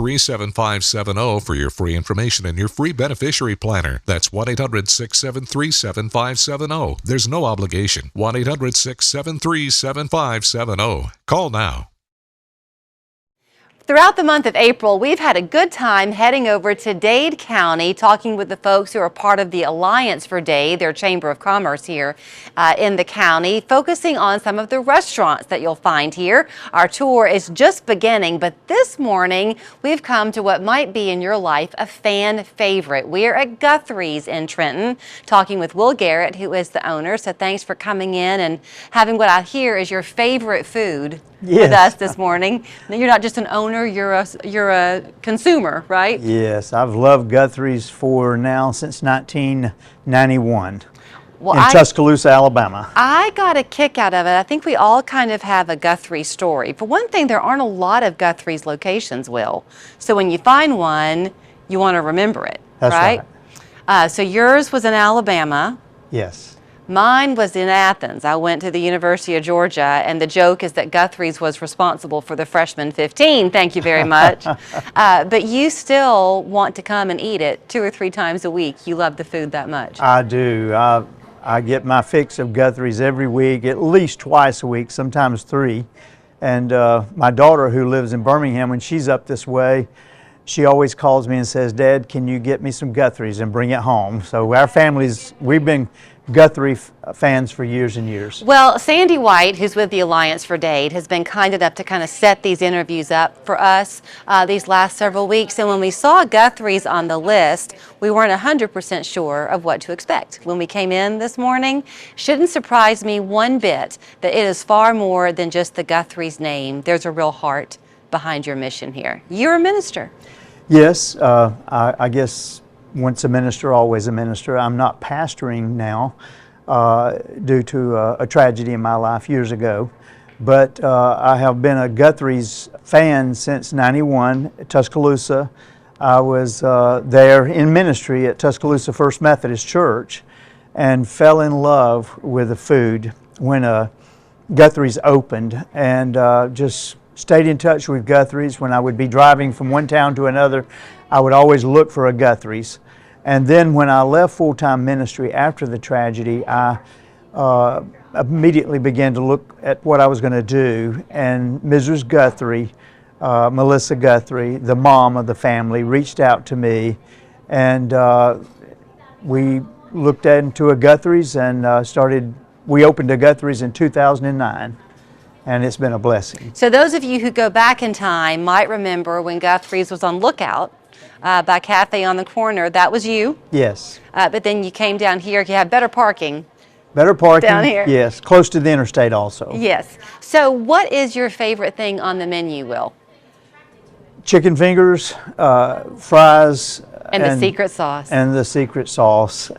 673-7570 for your free information and your free beneficiary planner. That's 1-800-673-7570. There's no obligation. 1-800-673-7570. Call now. Throughout the month of April, we've had a good time heading over to Dade County, talking with the folks who are part of the Alliance for Dade, their Chamber of Commerce here in the county, focusing on some of the restaurants that you'll find here. Our tour is just beginning, but this morning we've come to what might be in your life a fan favorite. We're at Guthrie's in Trenton, talking with Will Garrett, who is the owner. So thanks for coming in and having what I hear is your favorite food. Yes. With us this morning. You're not just an owner, you're a consumer, right? Yes, I've loved Guthrie's since 1991 in Tuscaloosa, Alabama. I got a kick out of it. I think we all kind of have a Guthrie story. For one thing, there aren't a lot of Guthrie's locations, Will. So when you find one, you want to remember it, That's right? So yours was in Alabama. Yes. Mine was in Athens. I went to the University of Georgia, and the joke is that Guthrie's was responsible for the freshman 15. Thank you very much. But you still want to come and eat it 2 or 3 times a week. You love the food that much. I do. I get my fix of Guthrie's every week, at least twice a week, sometimes 3. And my daughter, who lives in Birmingham, when she's up this way, she always calls me and says, "Dad, can you get me some Guthrie's and bring it home?" So our we've been Guthrie fans for years and years. Well, Sandy White, who's with the Alliance for Dade, has been kind enough to kind of set these interviews up for us these last several weeks. And when we saw Guthrie's on the list, we weren't 100% sure of what to expect. When we came in this morning, shouldn't surprise me one bit that it is far more than just the Guthrie's name. There's a real heart behind your mission here. You're a minister. Yes, I guess once a minister, always a minister. I'm not pastoring now due to a tragedy in my life years ago, but I have been a Guthrie's fan since '91 at Tuscaloosa. I was there in ministry at Tuscaloosa First Methodist Church and fell in love with the food when Guthrie's opened, and just stayed in touch with Guthrie's. When I would be driving from one town to another, I would always look for a Guthrie's. And then when I left full-time ministry after the tragedy, I immediately began to look at what I was going to do. And Mrs. Guthrie, Melissa Guthrie, the mom of the family, reached out to me, and we looked into a Guthrie's and we opened a Guthrie's in 2009. And it's been a blessing. So those of you who go back in time might remember when Guthrie's was on Lookout by Cafe on the Corner. That was you. Yes. But then you came down here. You have better parking. Better parking. Down here. Yes. Close to the interstate also. Yes. So what is your favorite thing on the menu, Will? Chicken fingers, fries. And the secret sauce. And the secret sauce.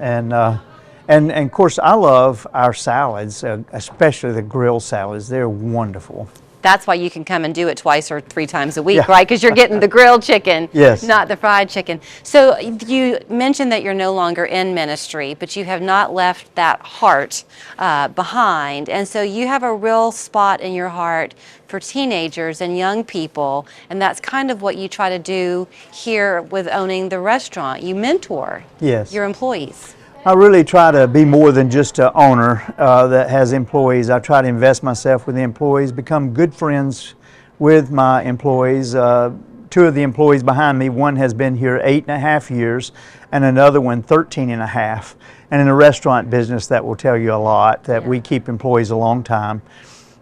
And of course, I love our salads, especially the grilled salads. They're wonderful. That's why you can come and do it 2 or 3 times a week, right? Because you're getting the grilled chicken, yes, not the fried chicken. So you mentioned that you're no longer in ministry, but you have not left that heart behind. And so you have a real spot in your heart for teenagers and young people, and that's kind of what you try to do here with owning the restaurant. You mentor your employees. I really try to be more than just an owner that has employees. I try to invest myself with the employees, become good friends with my employees. 2 of the employees behind me, one has been here 8.5 years and another one 13.5. And in the restaurant business, that will tell you a lot, that we keep employees a long time.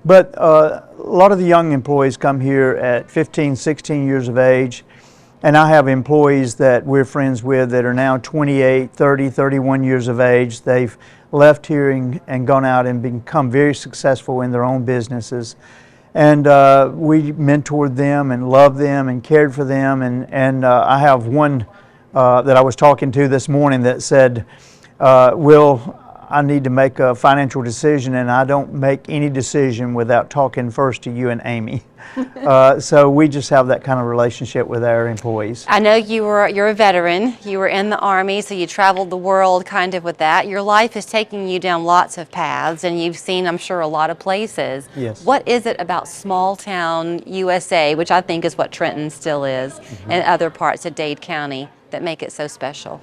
But a lot of the young employees come here at 15, 16 years of age. And I have employees that we're friends with that are now 28, 30, 31 years of age. They've left here and gone out and become very successful in their own businesses. And we mentored them and loved them and cared for them. And I have one that I was talking to this morning that said, "Will, I need to make a financial decision, and I don't make any decision without talking first to you and Amy. So we just have that kind of relationship with our employees. I know you're a veteran. You were in the Army, so you traveled the world kind of with that. Your life is taking you down lots of paths, and you've seen, I'm sure, a lot of places. Yes. What is it about small town USA, which I think is what Trenton still is, and other parts of Dade County that make it so special?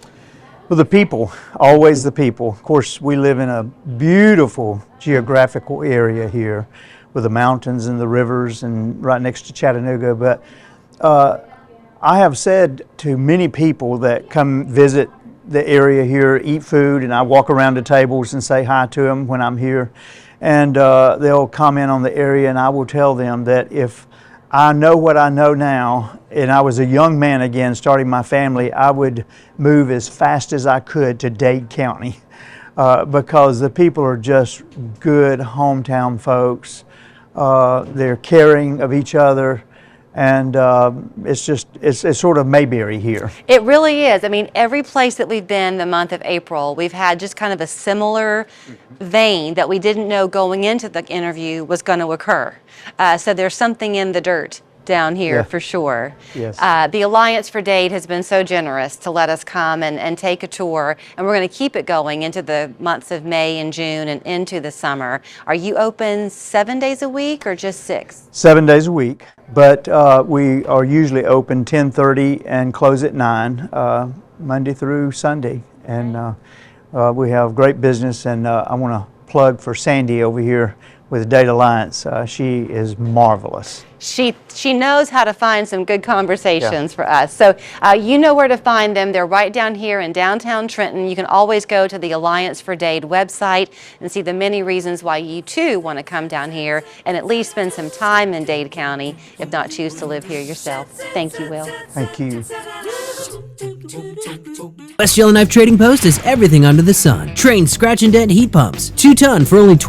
Well, the people, always the people. Of course, we live in a beautiful geographical area here with the mountains and the rivers and right next to Chattanooga. But I have said to many people that come visit the area here, eat food, and I walk around the tables and say hi to them when I'm here. And they'll comment on the area, and I will tell them that if I know what I know now, and I was a young man again starting my family, I would move as fast as I could to Dade County because the people are just good hometown folks. They're caring of each other, and it's sort of Mayberry here. It really is. I mean, every place that we've been the month of April, we've had just kind of a similar vein that we didn't know going into the interview was going to occur. So there's something in the dirt down here for sure. Yes. The Alliance for Dade has been so generous to let us come and take a tour, and we're going to keep it going into the months of May and June and into the summer. Are you open 7 days a week or just 6? 7 days a week, but we are usually open 10:30 and close at 9, Monday through Sunday. And we have great business, and I want to plug for Sandy over here with the Dade Alliance. She is marvelous. She knows how to find some good conversations for us. So you know where to find them. They're right down here in downtown Trenton. You can always go to the Alliance for Dade website and see the many reasons why you too want to come down here and at least spend some time in Dade County, if not choose to live here yourself. Thank you, Will. Thank you. West Yellowknife Trading Post is everything under the sun. Train, scratch, and dent heat pumps. 2 ton for only $20.